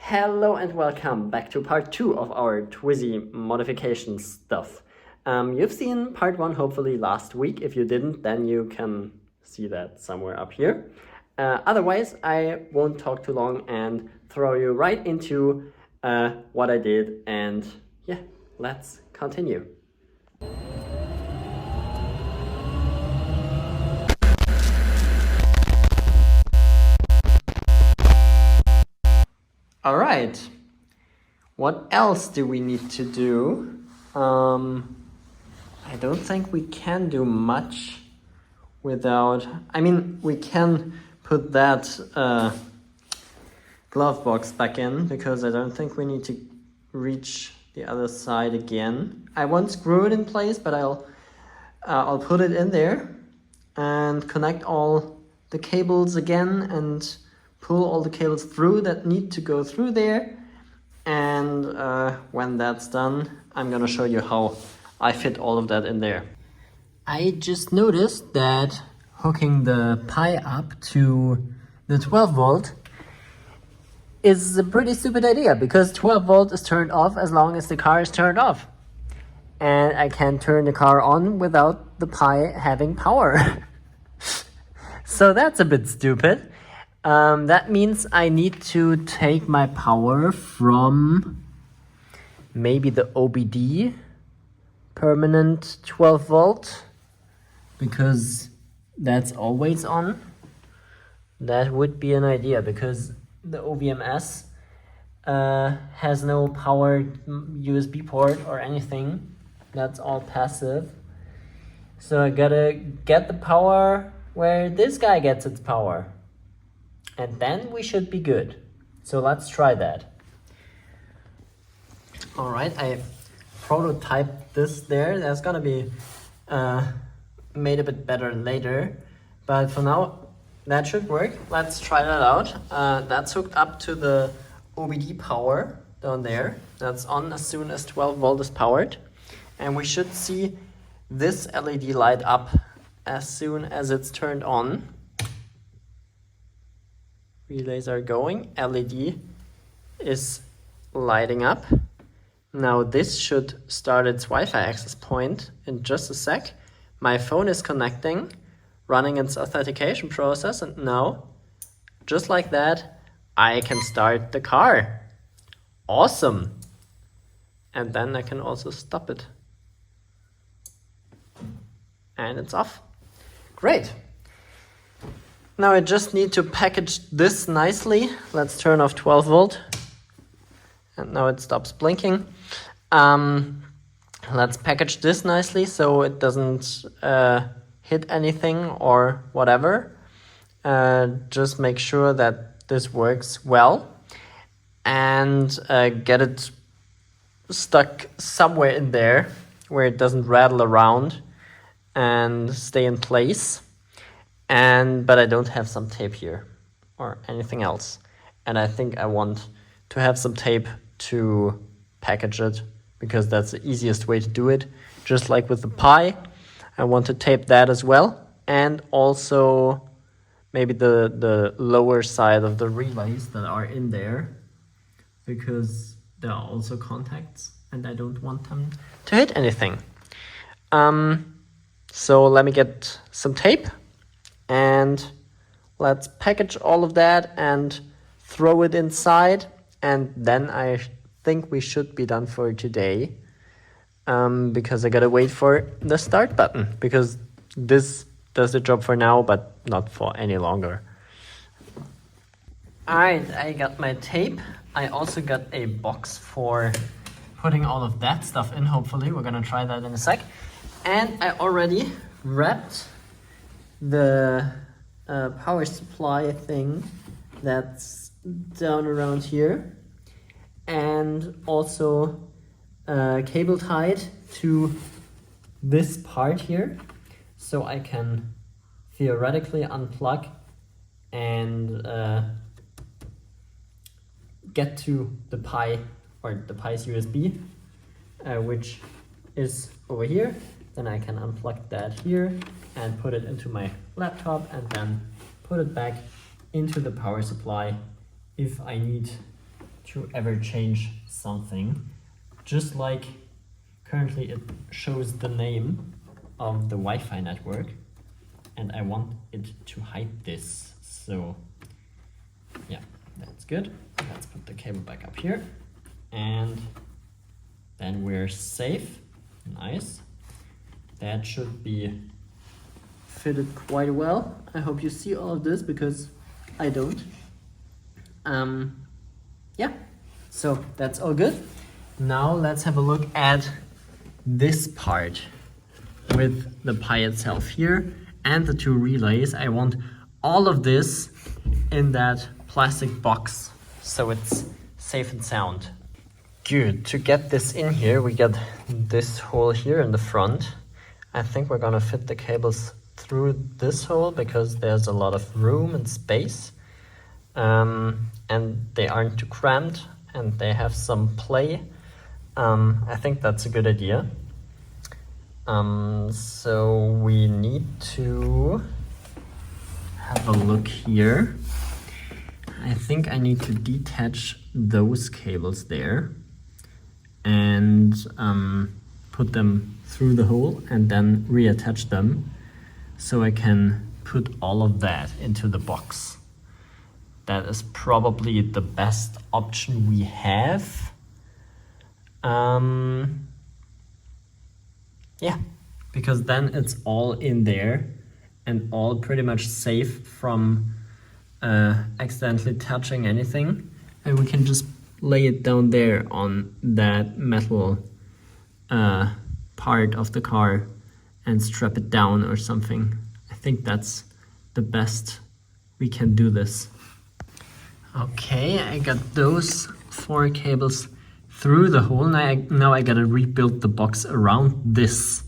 Hello and welcome back to part 2 of our Twizy modification stuff. You've seen part 1 hopefully last week. If you didn't, then you can see that somewhere up here. Otherwise, I won't talk too long and throw you right into what I did, and yeah, let's continue. All right, what else do we need to do? I don't think we can do much without, we can put that glove box back in, because I don't think we need to reach the other side again. I won't screw it in place, but I'll put it in there and connect all the cables again and pull all the cables through that need to go through there. And when that's done, I'm gonna show you how I fit all of that in there. I just noticed that hooking the Pi up to the 12 volt is a pretty stupid idea, because 12 volt is turned off as long as the car is turned off. And I can't turn the car on without the Pi having power. So that's a bit stupid. That means I need to take my power from maybe the OBD permanent 12 volt, because that's always on. That would be an idea, because the OVMS has no powered USB port or anything. That's all passive. So I gotta get the power where this guy gets its power. And then we should be good. So let's try that. All right, I prototyped this there. That's gonna be made a bit better later. But for now, that should work. Let's try that out. That's hooked up to the OBD power down there. That's on as soon as 12 volt is powered. And we should see this LED light up as soon as it's turned on. Relays are going, LED is lighting up. Now this should start its Wi-Fi access point in just a sec. My phone is connecting, running its authentication process, and now, just like that, I can start the car. Awesome! And then I can also stop it. And it's off. Great! Now I just need to package this nicely. Let's turn off 12 volt. And now it stops blinking. Let's package this nicely so it doesn't hit anything or whatever. Just make sure that this works well. And get it stuck somewhere in there where it doesn't rattle around and stay in place. But I don't have some tape here or anything else. And I think I want to have some tape to package it, because that's the easiest way to do it. Just like with the Pi, I want to tape that as well. And also maybe the lower side of the relays that are in there, because there are also contacts and I don't want them to hit anything. So let me get some tape. And let's package all of that and throw it inside. And then I think we should be done for today. Because I gotta wait for the start button. Because this does the job for now, but not for any longer. Alright, I got my tape. I also got a box for putting all of that stuff in, hopefully. We're gonna try that in a sec. And I already wrapped the power supply thing that's down around here, and also cable tied to this part here, so I can theoretically unplug and get to the Pi, or the Pi's USB, which is over here. Then I can unplug that here and put it into my laptop, and then put it back into the power supply if I need to ever change something. Just like currently it shows the name of the Wi-Fi network, and I want it to hide this. So yeah, that's good. Let's put the cable back up here, and then we're safe. Nice. That should be fitted quite well. I hope you see all of this because I don't. Yeah, so that's all good. Now let's have a look at this part with the Pi itself here and the two relays. I want all of this in that plastic box so it's safe and sound. Good. To get this in here, we get this hole here in the front. I think we're gonna fit the cables through this hole because there's a lot of room and space, and they aren't too cramped and they have some play. I think that's a good idea. So we need to have a look here. I think I need to detach those cables there and put them through the hole and then reattach them so I can put all of that into the box. That is probably the best option we have. Yeah, because then it's all in there and all pretty much safe from accidentally touching anything, and we can just lay it down there on that metal part of the car and strap it down or something. I think that's the best we can do this. Okay, I got those 4 cables through the hole. Now I gotta rebuild the box around this.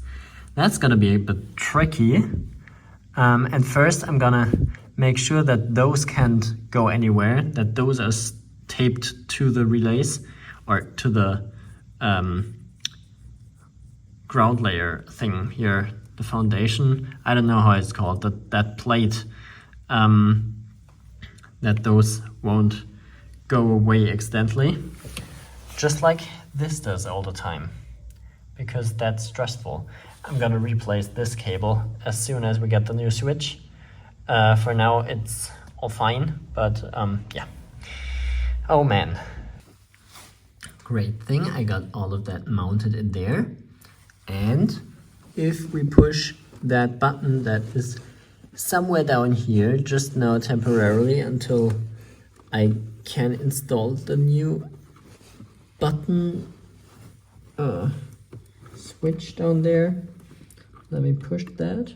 That's gonna be a bit tricky. And first I'm gonna make sure that those can't go anywhere, that those are taped to the relays or to the ground layer thing here, the foundation. I don't know how it's called, that plate, that those won't go away accidentally. Just like this does all the time, because that's stressful. I'm gonna replace this cable as soon as we get the new switch. For now it's all fine, but yeah. Oh man. Great thing, I got all of that mounted in there. And if we push that button that is somewhere down here, just now temporarily until I can install the new button switch down there. Let me push that.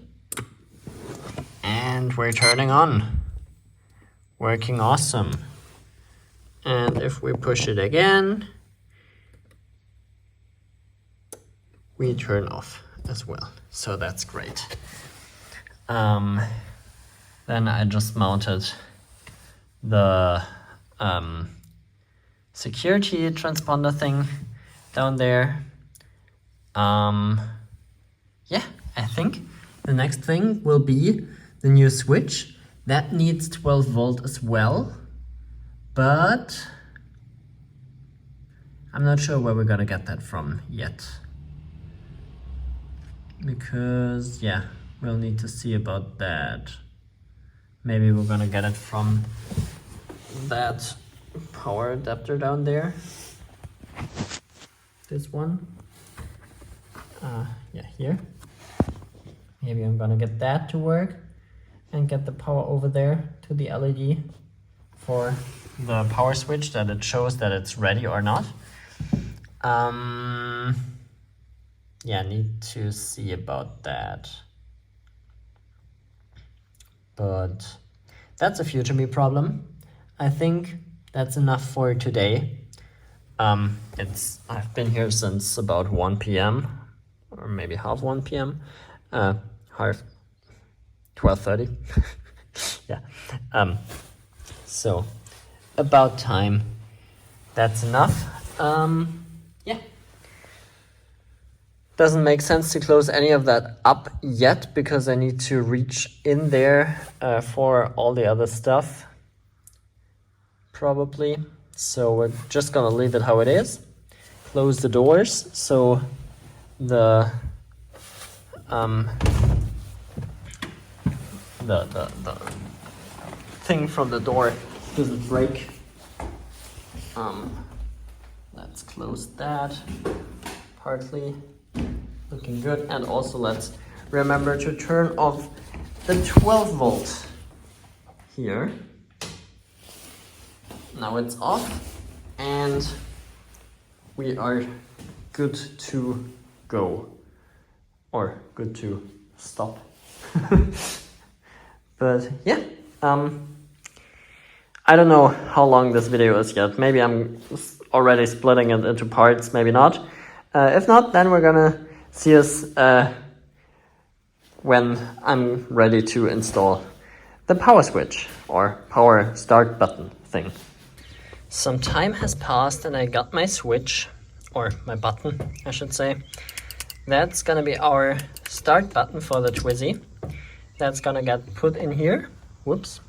And we're turning on. Working awesome. And if we push it again, we turn off as well. So that's great. Then I just mounted the security transponder thing down there. Yeah, I think the next thing will be the new switch. That needs 12 volt as well, but I'm not sure where we're gonna get that from yet. Because, yeah, we'll need to see about that. Maybe we're gonna get it from that power adapter down there. This one. Yeah, here. Maybe I'm gonna get that to work and get the power over there to the LED for the power switch, that it shows that it's ready or not. Yeah, need to see about that. But that's a future me problem. I think that's enough for today. I've been here since about 1 p.m. or maybe half 1 p.m. Half 12:30. Yeah. So about time. That's enough. Yeah. Doesn't make sense to close any of that up yet because I need to reach in there for all the other stuff. Probably. So we're just gonna leave it how it is. Close the doors so the the thing from the door doesn't break. Let's close that partly. Looking good. And also let's remember to turn off the 12 volt here. Now it's off and we are good to go, or good to stop. But yeah, I don't know how long this video is yet. Maybe I'm already splitting it into parts, maybe not. If not, then we're gonna see us when I'm ready to install the power switch or power start button thing. Some time has passed and I got my switch, or my button, I should say. That's gonna be our start button for the Twizy. That's gonna get put in here. Whoops.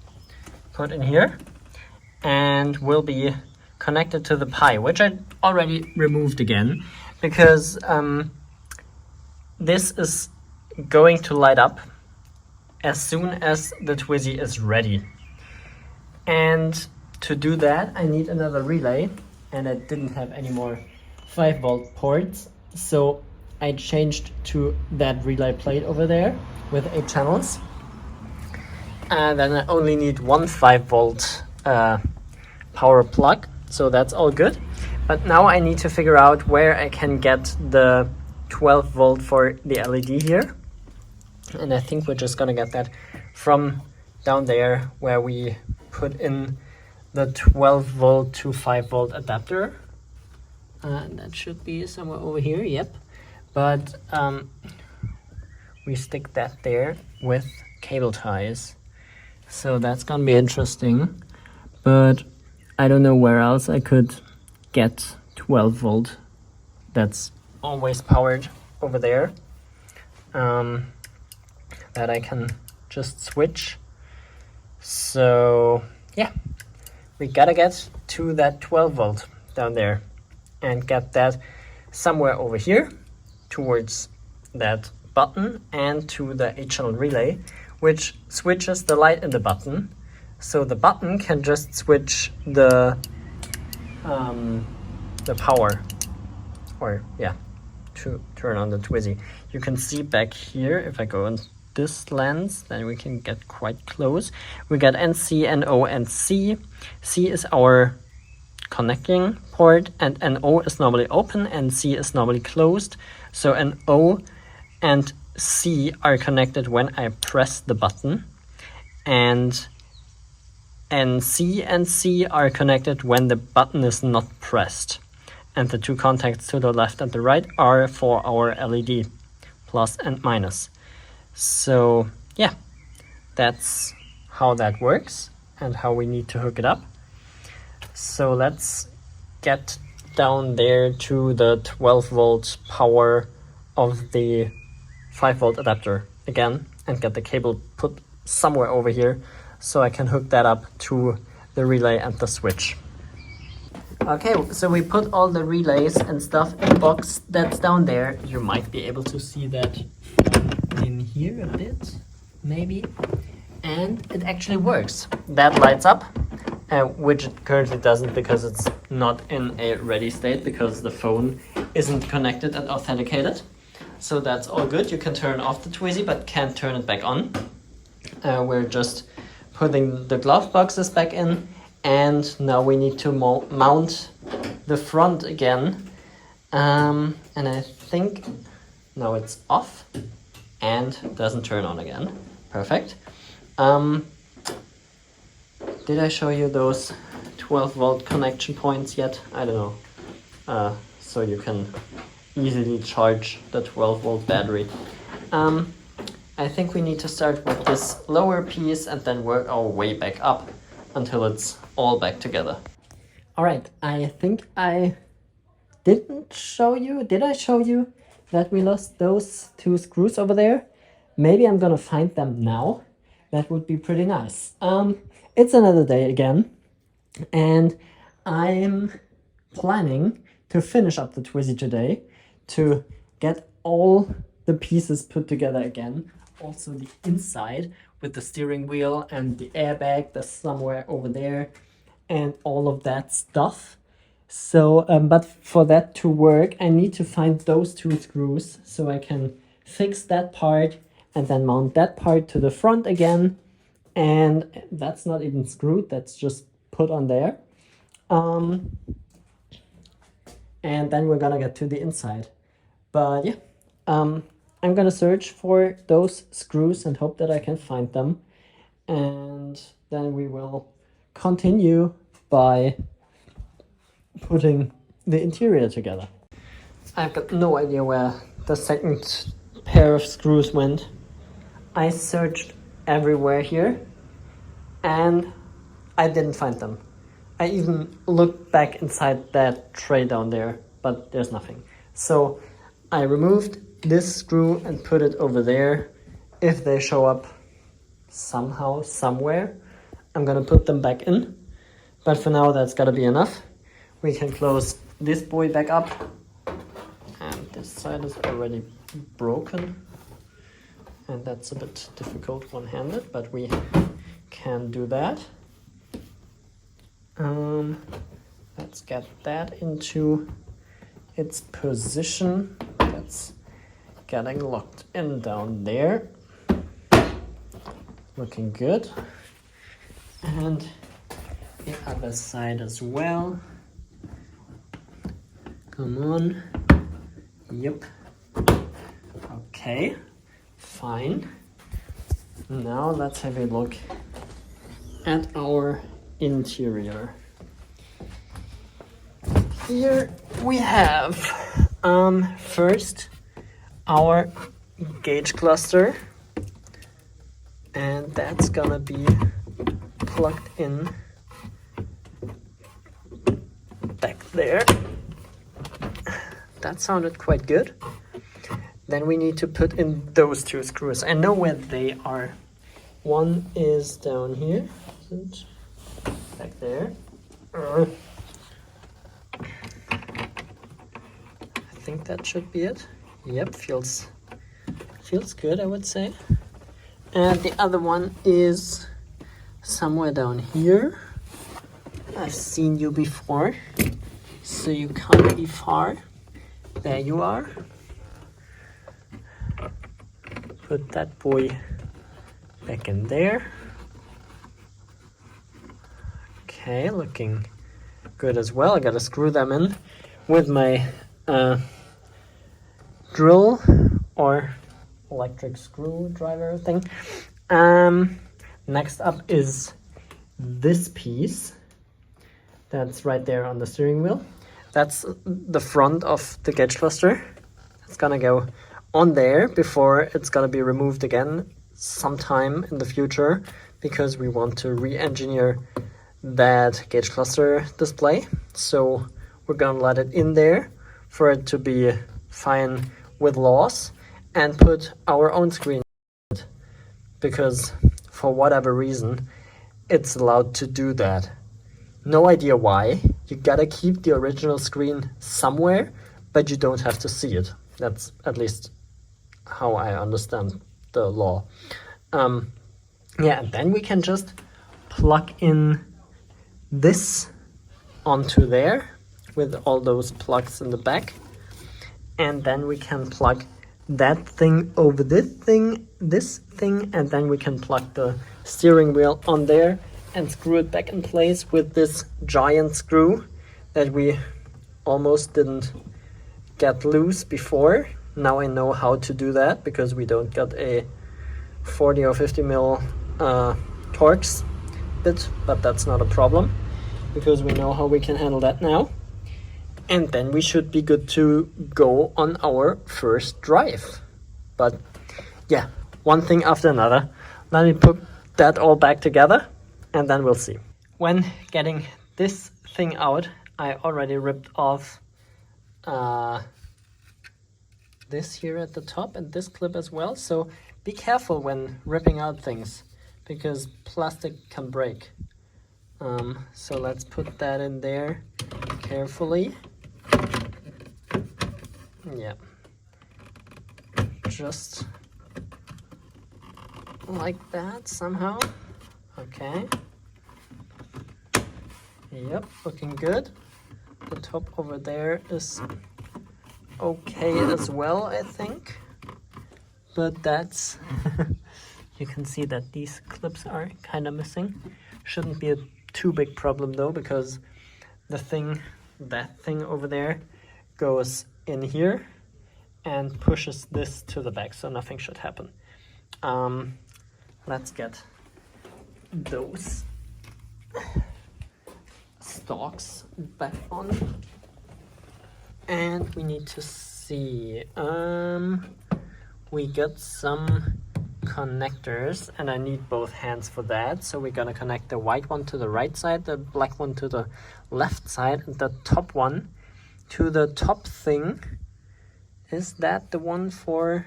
Put in here. And will be connected to the Pi, which I already removed again, because this is going to light up as soon as the Twizy is ready. And to do that, I need another relay, and I didn't have any more 5 volt ports, so I changed to that relay plate over there with 8 channels. And then I only need one 5 volt power plug, so that's all good. But now I need to figure out where I can get the 12 volt for the LED here. And I think we're just gonna get that from down there where we put in the 12 volt to 5 volt adapter. And that should be somewhere over here, yep. But we stick that there with cable ties. So that's gonna be interesting. But I don't know where else I could get 12 volt that's always powered over there. That I can just switch. So yeah, we gotta get to that 12 volt down there and get that somewhere over here towards that button and to the 8-channel relay, which switches the light in the button. So the button can just switch the power, or yeah, to turn on the Twizy. You can see back here, if I go in this lens, then we can get quite close. We got NC, NO, and C. C is our connecting port, and NO is normally open and C is normally closed. So NO and C are connected when I press the button, and NC and C are connected when the button is not pressed. And the 2 contacts to the left and the right are for our LED, plus and minus. So yeah, that's how that works and how we need to hook it up. So let's get down there to the 12 volt power of the 5 volt adapter again and get the cable put somewhere over here so I can hook that up to the relay and the switch. Okay, so we put all the relays and stuff in the box that's down there. You might be able to see that in here a bit, maybe. And it actually works. That lights up, which it currently doesn't because it's not in a ready state because the phone isn't connected and authenticated. So that's all good. You can turn off the Twizy but can't turn it back on. We're just putting the glove boxes back in, and now we need to mount the front again. And I think now it's off and doesn't turn on again. Perfect. Did I show you those 12 volt connection points yet? I don't know. So you can easily charge the 12 volt battery. I think we need to start with this lower piece and then work our way back up until it's all back together. All right, I think I didn't show you. Did I show you that we lost those 2 screws over there? Maybe I'm gonna find them now. That would be pretty nice. It's another day again, and I'm planning to finish up the Twizy today to get all the pieces put together again. Also the inside with the steering wheel and the airbag that's somewhere over there and all of that stuff. So, but for that to work, I need to find those two screws so I can fix that part and then mount that part to the front again. And that's not even screwed, that's just put on there. And then we're gonna get to the inside. But yeah, I'm gonna search for those screws and hope that I can find them. And then we will continue by putting the interior together. I've got no idea where the second pair of screws went. I searched everywhere here and I didn't find them. I even looked back inside that tray down there, but there's nothing. So I removed this screw and put it over there. If they show up somehow, somewhere, I'm gonna put them back in. But for now, that's gotta be enough. We can close this boy back up. And this side is already broken. And that's a bit difficult one-handed, but we can do that. Let's get that into its position. That's getting locked in down there. Looking good. And the other side as well. Come on. Yep. Okay. Fine. Now let's have a look at our interior. Here we have first our gauge cluster, and that's gonna be plugged in back there. That sounded quite good. Then we need to put in those two screws. I know where they are. One is down here, back there. I think that should be it. Yep, feels good, I would say. And the other one is somewhere down here. I've seen you before, so you can't be far. There you are. Put that boy back in there. Okay, looking good as well. I gotta screw them in with my drill or electric screwdriver thing. Next up is this piece that's right there on the steering wheel. That's the front of the gauge cluster. It's gonna go on there before it's gonna be removed again sometime in the future, because we want to re-engineer that gauge cluster display. So we're gonna let it in there for it to be fine with laws and put our own screen in it, because for whatever reason it's allowed to do that. No idea why. You gotta keep the original screen somewhere, but you don't have to see it. That's at least how I understand the law. Yeah, and then we can just plug in this onto there with all those plugs in the back. And then we can plug that thing over this thing, and then we can plug the steering wheel on there and screw it back in place with this giant screw that we almost didn't get loose before. Now I know how to do that, because we don't get a 40 or 50 mil Torx bit, but that's not a problem because we know how we can handle that now. And then we should be good to go on our first drive. But yeah, one thing after another. Let me put that all back together and then we'll see. When getting this thing out, I already ripped off this here at the top and this clip as well. So be careful when ripping out things, because plastic can break. So let's put that in there carefully. Yeah, just like that somehow. Okay. Yep, looking good. The top over there is okay as well, I think. But that's you can see that these clips are kind of missing. Shouldn't be a too big problem though, because that thing over there goes in here and pushes this to the back, so nothing should happen. Let's get those stalks back on, and we need to see, we got some connectors and I need both hands for that, so we're gonna connect the white one to the right side, the black one to the left side, and the top one to the top thing. Is that the one for,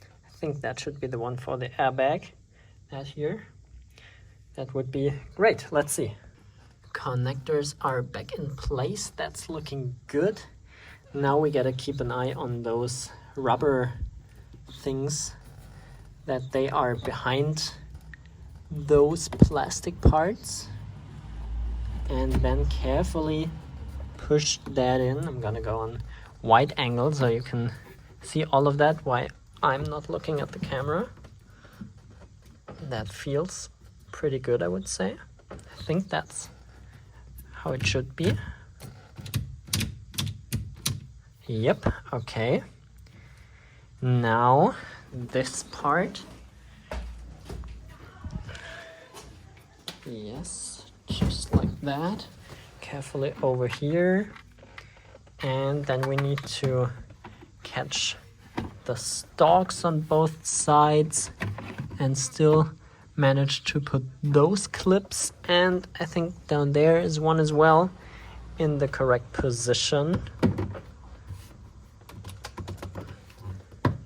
I think that should be the one for the airbag, that here. That would be great. Let's see. Connectors are back in place. That's looking good. Now we gotta keep an eye on those rubber things, that they are behind those plastic parts, and then carefully push that in. I'm gonna go on wide angle so you can see all of that while I'm not looking at the camera. That feels pretty good, I would say. I think that's how it should be. Yep, okay. Now this part. Yes, just like that. Carefully over here. And then we need to catch the stalks on both sides and still manage to put those clips, and I think down there is one as well, in the correct position.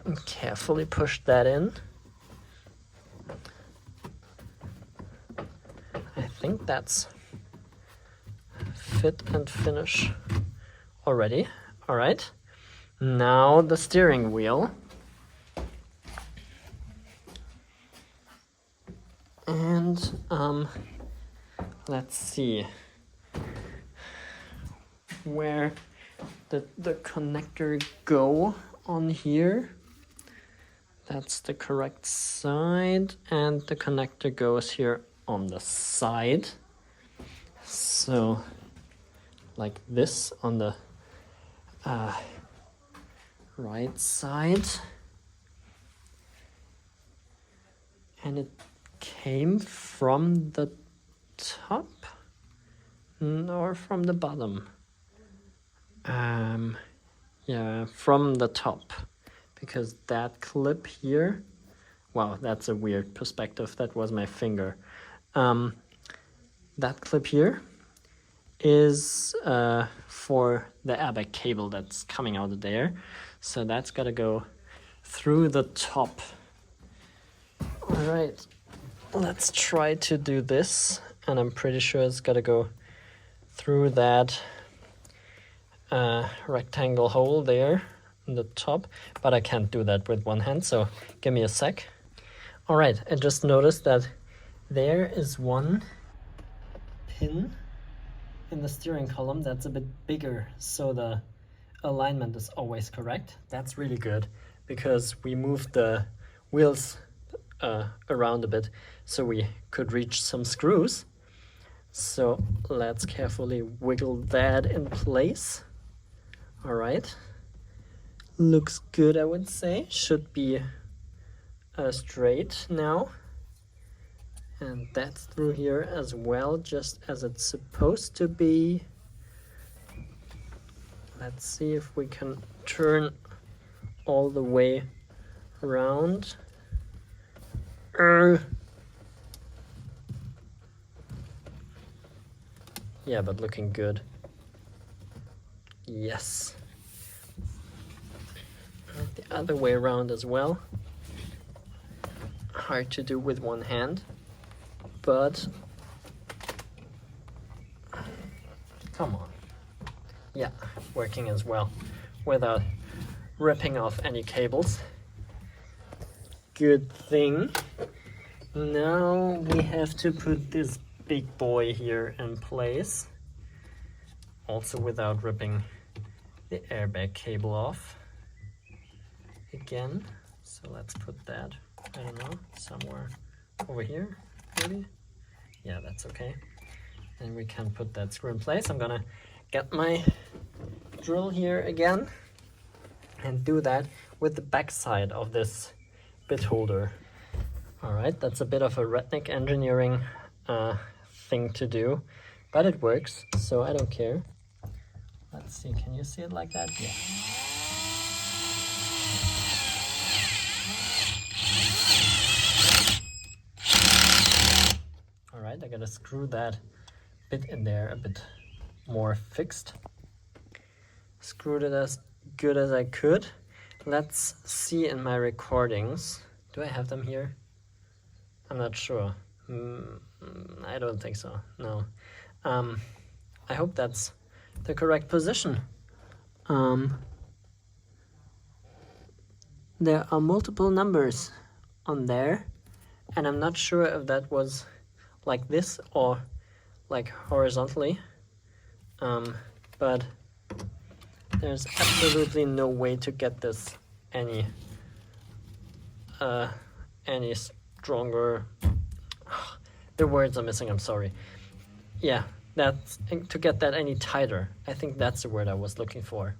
And carefully push that in. I think that's fit and finish already. All right, now the steering wheel. And let's see where the connector go on here. That's the correct side, and the connector goes here on the side. So like this on the right side. And it came from the top or from the bottom? Yeah, from the top, because that clip here, wow, that's a weird perspective. That was my finger. That clip here is for the airbag cable that's coming out of there. So that's got to go through the top. All right, let's try to do this. And I'm pretty sure it's got to go through that rectangle hole there in the top. But I can't do that with one hand, so give me a sec. All right, I just noticed that there is one pin in the steering column that's a bit bigger, so the alignment is always correct. That's really good, because we moved the wheels around a bit so we could reach some screws. So let's carefully wiggle that in place. All right, looks good, I would say. Should be straight now. And that's through here as well, just as it's supposed to be. Let's see if we can turn all the way around. Yeah, but looking good. Yes. And the other way around as well. Hard to do with one hand, but Come on. Yeah, working as well without ripping off any cables. Good thing. Now we have to put this big boy here in place. Also without ripping the airbag cable off. Again, so let's put that, I don't know, somewhere over here, maybe? Yeah, that's okay. And we can put that screw in place. I'm gonna get my drill here again and do that with the back side of this bit holder. All right, that's a bit of a redneck engineering thing to do, but it works, so I don't care. Let's see, can you see it like that? Yeah. All right, I gotta screw that bit in there a bit more fixed. Screwed it as good as I could. Let's see in my recordings. Do I have them here? I'm not sure. I don't think so, no. I hope that's the correct position. There are multiple numbers on there, and I'm not sure if that was like this or like horizontally, but there's absolutely no way to get this any stronger. The words are missing, I'm sorry. Yeah, that's to get that any tighter. I think that's the word I was looking for.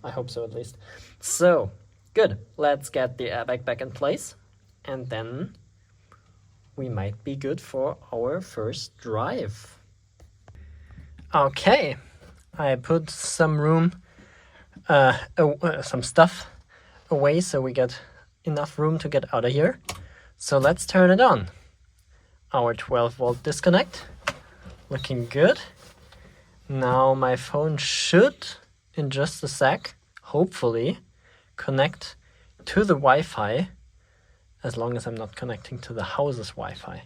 I hope so, at least. So, good. Let's get the airbag back in place, and then we might be good for our first drive. Okay, I put some room, some stuff away so we get enough room to get out of here. So let's turn it on. Our 12-volt disconnect, looking good. Now my phone should, in just a sec, hopefully, connect to the Wi-Fi, as long as I'm not connecting to the house's Wi-Fi.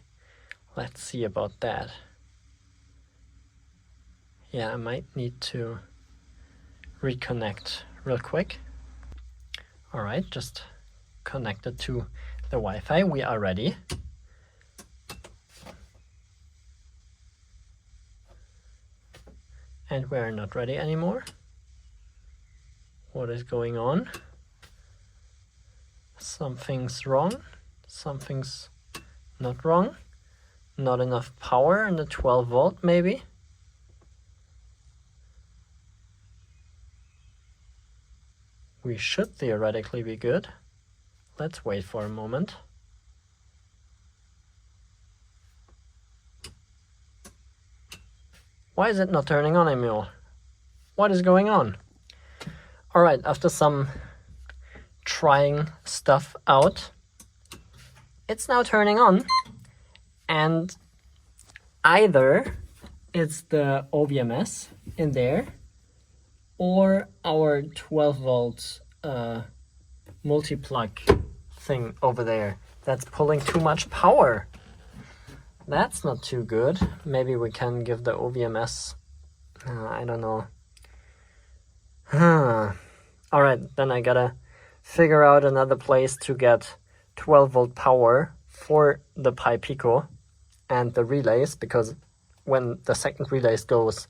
Let's see about that. Yeah, I might need to reconnect real quick. All right, just connected to the Wi-Fi. We are ready. And we're not ready anymore. What is going on? Something's wrong. Something's not wrong. Not enough power in the 12 volt maybe. We should theoretically be good. Let's wait for a moment. Why is it not turning on anymore? What is going on? All right, after some trying stuff out, it's now turning on, and either it's the OVMS in there or our 12 volt multi-plug thing over there that's pulling too much power. That's not too good. Maybe we can give the OVMS, I don't know. All right, then I gotta figure out another place to get 12 volt power for the Pi Pico and the relays, because when the second relays goes,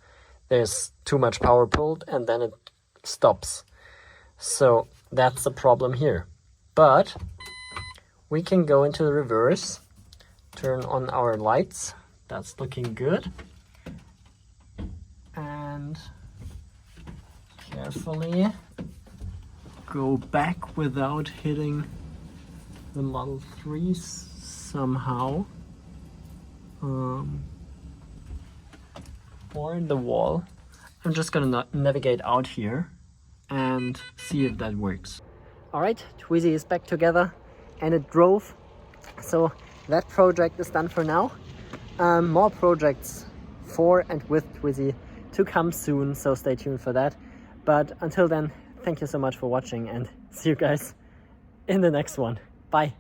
there's too much power pulled and then it stops. So that's the problem here. But we can go into the reverse, turn on our lights. That's looking good. And carefully go back without hitting the Model 3 somehow. Or in the wall. I'm just gonna navigate out here and see if that works. All right, Twizy is back together and it drove. So that project is done for now. More projects for and with Twizy to come soon, so stay tuned for that. But until then, thank you so much for watching and see you guys in the next one. Bye.